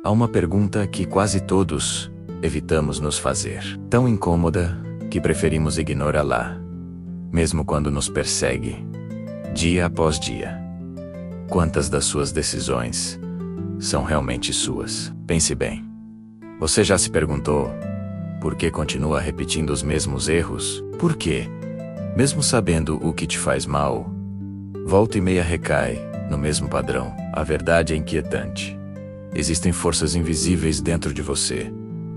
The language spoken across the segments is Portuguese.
Há uma pergunta que quase todos evitamos nos fazer, tão incômoda que preferimos ignorá-la, mesmo quando nos persegue, dia após dia. Quantas das suas decisões são realmente suas? Pense bem. Você já se perguntou por que continua repetindo os mesmos erros? Por quê? Mesmo sabendo o que te faz mal, volta e meia recai no mesmo padrão. A verdade é inquietante. Existem forças invisíveis dentro de você,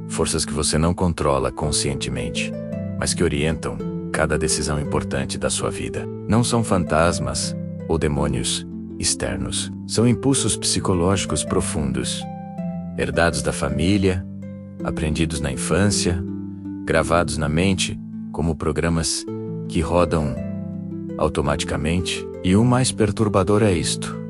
forças que você não controla conscientemente, mas que orientam cada decisão importante da sua vida. Não são fantasmas ou demônios externos, são impulsos psicológicos profundos, herdados da família, aprendidos na infância, gravados na mente como programas que rodam automaticamente. E o mais perturbador é isto: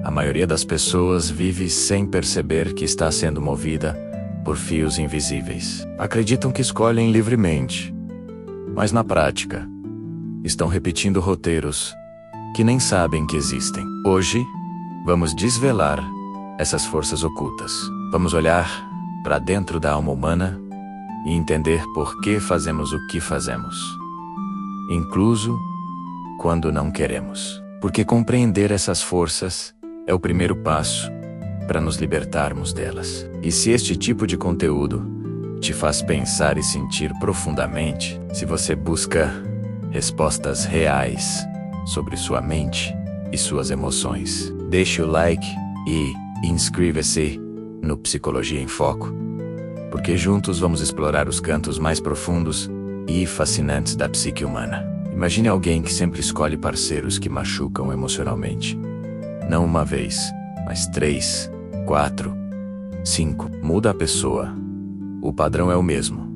a maioria das pessoas vive sem perceber que está sendo movida por fios invisíveis. Acreditam que escolhem livremente, mas na prática, estão repetindo roteiros que nem sabem que existem. Hoje, vamos desvelar essas forças ocultas. Vamos olhar para dentro da alma humana e entender por que fazemos o que fazemos, incluso quando não queremos. Porque compreender essas forças é o primeiro passo para nos libertarmos delas. E se este tipo de conteúdo te faz pensar e sentir profundamente, se você busca respostas reais sobre sua mente e suas emoções, deixe o like e inscreva-se no Psicologia em Foco, porque juntos vamos explorar os cantos mais profundos e fascinantes da psique humana. Imagine alguém que sempre escolhe parceiros que machucam emocionalmente. Não uma vez, mas 3, 4, 5. Muda a pessoa. O padrão é o mesmo.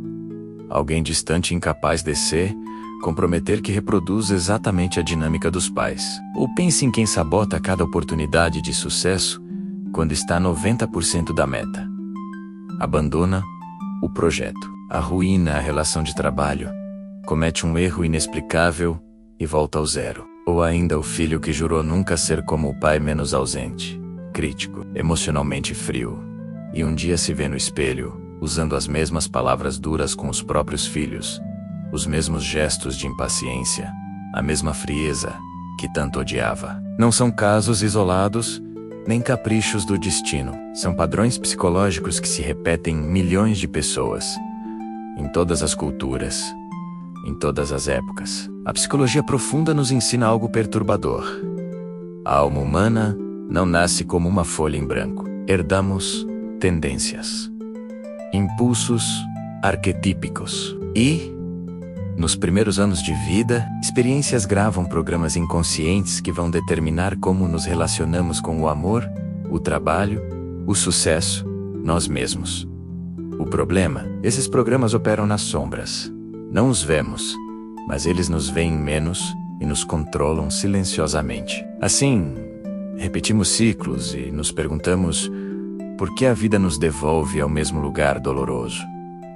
Alguém distante e incapaz de se comprometer, que reproduz exatamente a dinâmica dos pais. Ou pense em quem sabota cada oportunidade de sucesso quando está 90% da meta. Abandona o projeto. Arruína a relação de trabalho. Comete um erro inexplicável e volta ao zero. Ou ainda o filho que jurou nunca ser como o pai, menos ausente, crítico, emocionalmente frio, e um dia se vê no espelho, usando as mesmas palavras duras com os próprios filhos, os mesmos gestos de impaciência, a mesma frieza que tanto odiava. Não são casos isolados, nem caprichos do destino. São padrões psicológicos que se repetem em milhões de pessoas, em todas as culturas, em todas as épocas. A psicologia profunda nos ensina algo perturbador. A alma humana não nasce como uma folha em branco. Herdamos tendências, impulsos arquetípicos e, nos primeiros anos de vida, experiências gravam programas inconscientes que vão determinar como nos relacionamos com o amor, o trabalho, o sucesso, nós mesmos. O problema: esses programas operam nas sombras. Não os vemos, mas eles nos veem menos e nos controlam silenciosamente. Assim, repetimos ciclos e nos perguntamos por que a vida nos devolve ao mesmo lugar doloroso.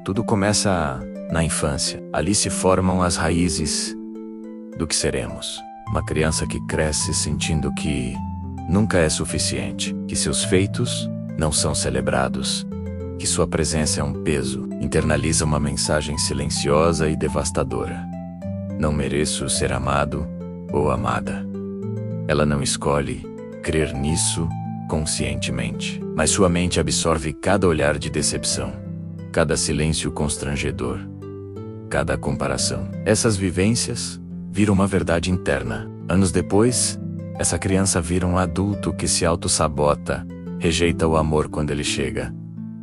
Tudo começa na infância. Ali se formam as raízes do que seremos. Uma criança que cresce sentindo que nunca é suficiente, que seus feitos não são celebrados, que sua presença é um peso, internaliza uma mensagem silenciosa e devastadora: não mereço ser amado ou amada. Ela não escolhe crer nisso conscientemente, mas sua mente absorve cada olhar de decepção, cada silêncio constrangedor, cada comparação. Essas vivências viram uma verdade interna. Anos depois, essa criança vira um adulto que se auto-sabota, rejeita o amor quando ele chega,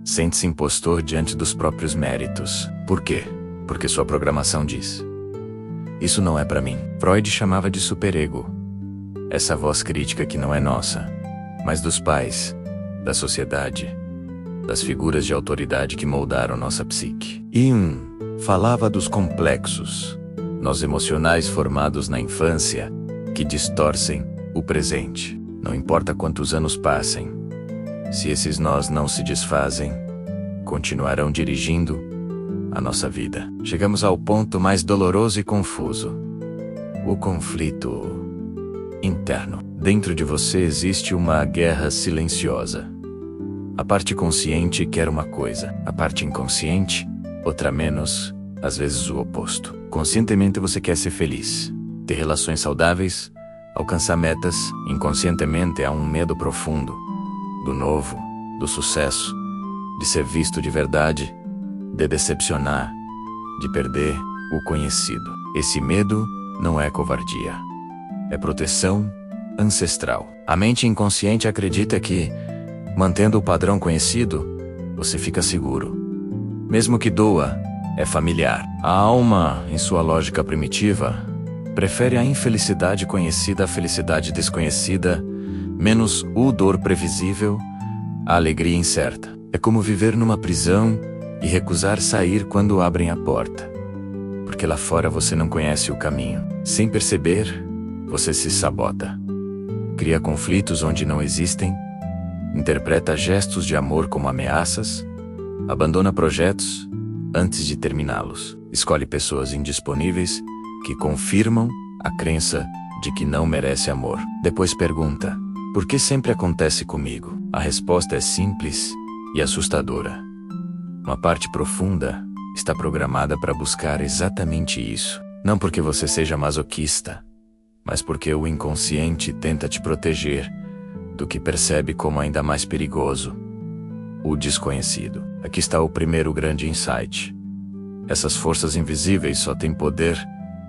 sente-se impostor diante dos próprios méritos. Por quê? Porque sua programação diz: isso não é pra mim. Freud chamava de superego essa voz crítica que não é nossa, mas dos pais, da sociedade, das figuras de autoridade que moldaram nossa psique. Falava dos complexos, nós emocionais formados na infância, que distorcem o presente. Não importa quantos anos passem, se esses nós não se desfazem, continuarão dirigindo a nossa vida. Chegamos ao ponto mais doloroso e confuso: o conflito interno. Dentro de você existe uma guerra silenciosa. A parte consciente quer uma coisa, a parte inconsciente, outra menos, às vezes o oposto. Conscientemente você quer ser feliz, ter relações saudáveis, alcançar metas. Inconscientemente há um medo profundo do novo, do sucesso, de ser visto de verdade, de decepcionar, de perder o conhecido. Esse medo não é covardia, é proteção ancestral. A mente inconsciente acredita que, mantendo o padrão conhecido, você fica seguro. Mesmo que doa, é familiar. A alma, em sua lógica primitiva, prefere a infelicidade conhecida à felicidade desconhecida, menos o dor previsível, a alegria incerta. É como viver numa prisão e recusar sair quando abrem a porta, porque lá fora você não conhece o caminho. Sem perceber, você se sabota. Cria conflitos onde não existem, interpreta gestos de amor como ameaças, abandona projetos antes de terminá-los, escolhe pessoas indisponíveis que confirmam a crença de que não merece amor. Depois pergunta: por que sempre acontece comigo? A resposta é simples e assustadora. Uma parte profunda está programada para buscar exatamente isso. Não porque você seja masoquista, mas porque o inconsciente tenta te proteger do que percebe como ainda mais perigoso: o desconhecido. Aqui está o primeiro grande insight. Essas forças invisíveis só têm poder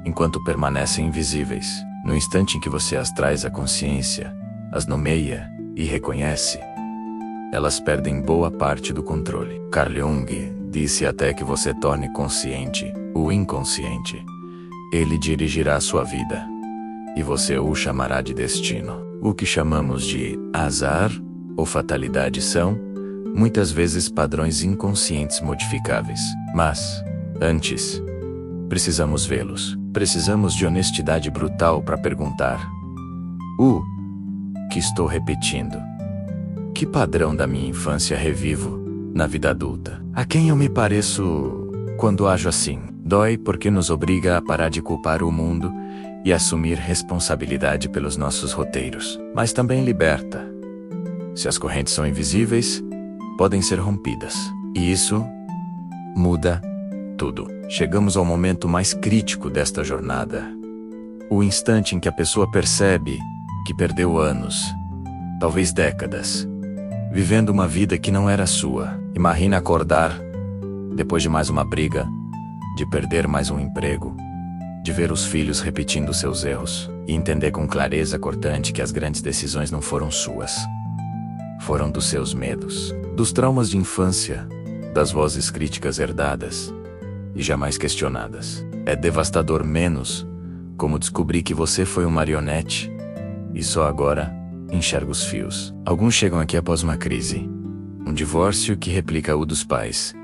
enquanto permanecem invisíveis. No instante em que você as traz à consciência, as nomeia e reconhece, elas perdem boa parte do controle. Carl Jung disse: até que você torne consciente o inconsciente, ele dirigirá a sua vida, e você o chamará de destino. O que chamamos de azar ou fatalidade são, muitas vezes, padrões inconscientes modificáveis. Mas, antes, precisamos vê-los. Precisamos de honestidade brutal para perguntar: o que estou repetindo? Que padrão da minha infância revivo na vida adulta? A quem eu me pareço quando ajo assim? Dói porque nos obriga a parar de culpar o mundo e assumir responsabilidade pelos nossos roteiros. Mas também liberta. Se as correntes são invisíveis, podem ser rompidas. E isso muda tudo. Chegamos ao momento mais crítico desta jornada. O instante em que a pessoa percebe que perdeu anos, talvez décadas, vivendo uma vida que não era sua. Imagina acordar, depois de mais uma briga, de perder mais um emprego, de ver os filhos repetindo seus erros, e entender com clareza cortante que as grandes decisões não foram suas. Foram dos seus medos, dos traumas de infância, das vozes críticas herdadas e jamais questionadas. É devastador, menos como descobrir que você foi uma marionete e só agora enxerga os fios. Alguns chegam aqui após uma crise, um divórcio que replica o dos pais,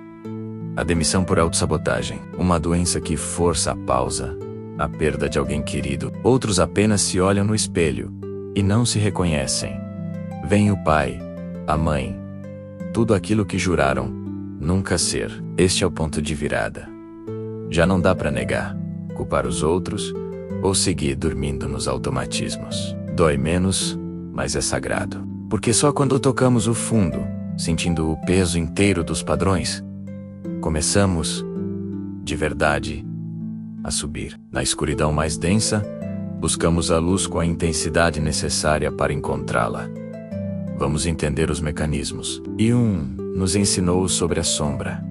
a demissão por autossabotagem, uma doença que força a pausa, a perda de alguém querido. Outros apenas se olham no espelho e não se reconhecem. Vem o pai, a mãe, tudo aquilo que juraram nunca ser. Este é o ponto de virada. Já não dá para negar, culpar os outros ou seguir dormindo nos automatismos. Dói menos, mas é sagrado. Porque só quando tocamos o fundo, sentindo o peso inteiro dos padrões, começamos, de verdade, a subir. Na escuridão mais densa, buscamos a luz com a intensidade necessária para encontrá-la. Vamos entender os mecanismos. E nos ensinou sobre a sombra,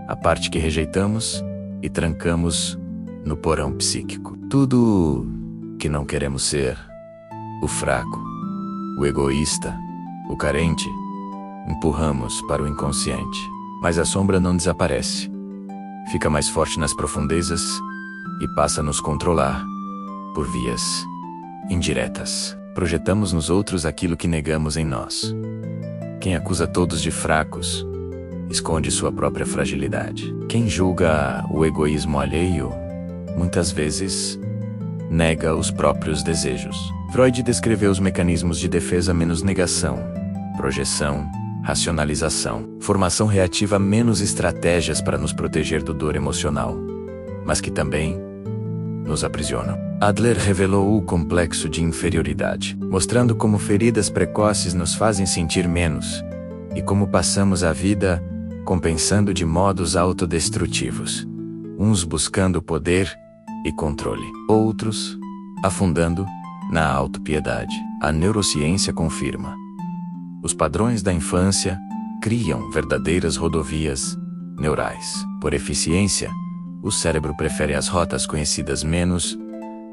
a parte que rejeitamos e trancamos no porão psíquico. Tudo que não queremos ser: o fraco, o egoísta, o carente, empurramos para o inconsciente. Mas a sombra não desaparece. Fica mais forte nas profundezas e passa a nos controlar por vias indiretas. Projetamos nos outros aquilo que negamos em nós. Quem acusa todos de fracos esconde sua própria fragilidade. Quem julga o egoísmo alheio, muitas vezes, nega os próprios desejos. Freud descreveu os mecanismos de defesa menos negação, projeção, racionalização, formação reativa menos estratégias para nos proteger do dor emocional, mas que também nos aprisionam. Adler revelou o complexo de inferioridade, mostrando como feridas precoces nos fazem sentir menos e como passamos a vida compensando de modos autodestrutivos, uns buscando poder e controle, outros afundando na autopiedade. A neurociência confirma. Os padrões da infância criam verdadeiras rodovias neurais. Por eficiência, o cérebro prefere as rotas conhecidas menos,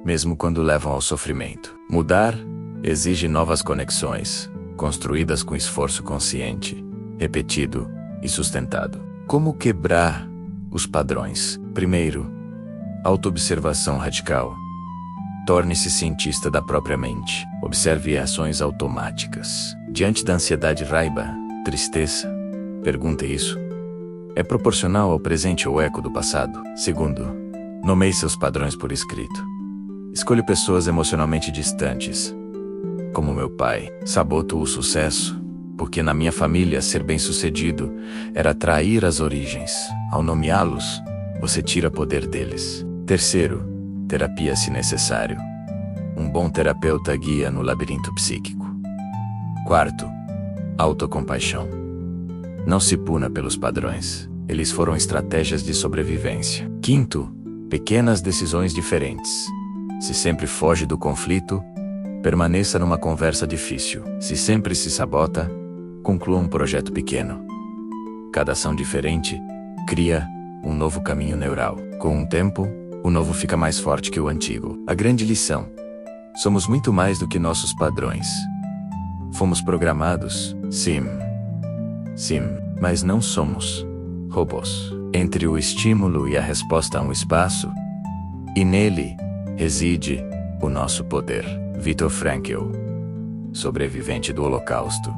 mesmo quando levam ao sofrimento. Mudar exige novas conexões, construídas com esforço consciente, repetido e sustentado. Como quebrar os padrões? Primeiro, autoobservação radical. Torne-se cientista da própria mente. Observe ações automáticas. Diante da ansiedade, raiva, tristeza, pergunte isso. É proporcional ao presente ou eco do passado? Segundo, nomeie seus padrões por escrito. Escolho pessoas emocionalmente distantes. Como meu pai, saboto o sucesso, porque na minha família ser bem-sucedido era trair as origens. Ao nomeá-los, você tira poder deles. Terceiro, terapia se necessário. Um bom terapeuta guia no labirinto psíquico. Quarto, autocompaixão. Não se puna pelos padrões. Eles foram estratégias de sobrevivência. Quinto, pequenas decisões diferentes. Se sempre foge do conflito, permaneça numa conversa difícil. Se sempre se sabota, conclua um projeto pequeno. Cada ação diferente cria um novo caminho neural. Com o tempo, o novo fica mais forte que o antigo. A grande lição: somos muito mais do que nossos padrões. Fomos programados, sim, mas não somos robôs. Entre o estímulo e a resposta há um espaço, e nele reside o nosso poder. Viktor Frankl, sobrevivente do Holocausto,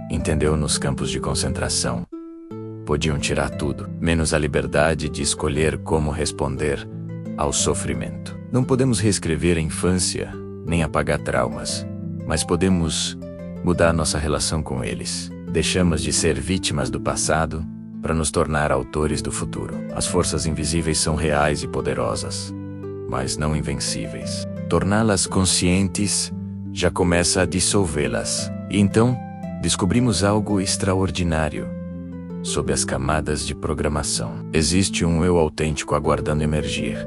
entendeu nos campos de concentração. Podiam tirar tudo, menos a liberdade de escolher como responder ao sofrimento. Não podemos reescrever a infância, nem apagar traumas, mas podemos mudar nossa relação com eles. Deixamos de ser vítimas do passado para nos tornar autores do futuro. As forças invisíveis são reais e poderosas, mas não invencíveis. Torná-las conscientes já começa a dissolvê-las. E então, descobrimos algo extraordinário. Sob as camadas de programação, existe um eu autêntico aguardando emergir.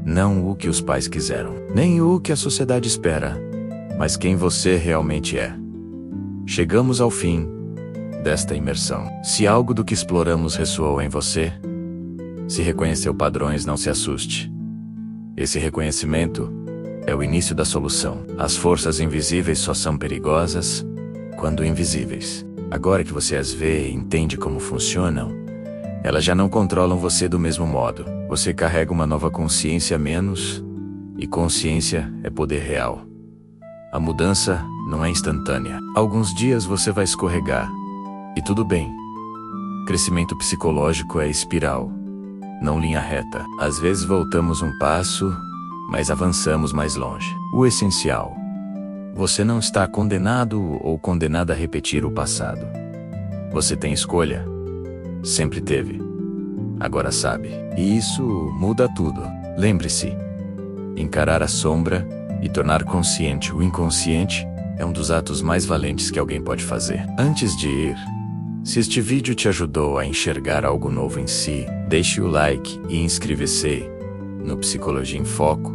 Não o que os pais quiseram, nem o que a sociedade espera, mas quem você realmente é. Chegamos ao fim desta imersão. Se algo do que exploramos ressoou em você, se reconheceu padrões, não se assuste. Esse reconhecimento é o início da solução. As forças invisíveis só são perigosas quando invisíveis. Agora que você as vê e entende como funcionam, elas já não controlam você do mesmo modo. Você carrega uma nova consciência a menos, e consciência é poder real. A mudança não é instantânea. Alguns dias você vai escorregar, e tudo bem. Crescimento psicológico é espiral, não linha reta. Às vezes voltamos um passo, mas avançamos mais longe. O essencial: você não está condenado ou condenada a repetir o passado. Você tem escolha. Sempre teve. Agora sabe. E isso muda tudo. Lembre-se: encarar a sombra e tornar consciente o inconsciente é um dos atos mais valentes que alguém pode fazer. Antes de ir, se este vídeo te ajudou a enxergar algo novo em si, deixe o like e inscreva-se no Psicologia em Foco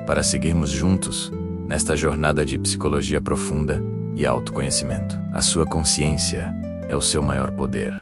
para seguirmos juntos nesta jornada de psicologia profunda e autoconhecimento. A sua consciência é o seu maior poder.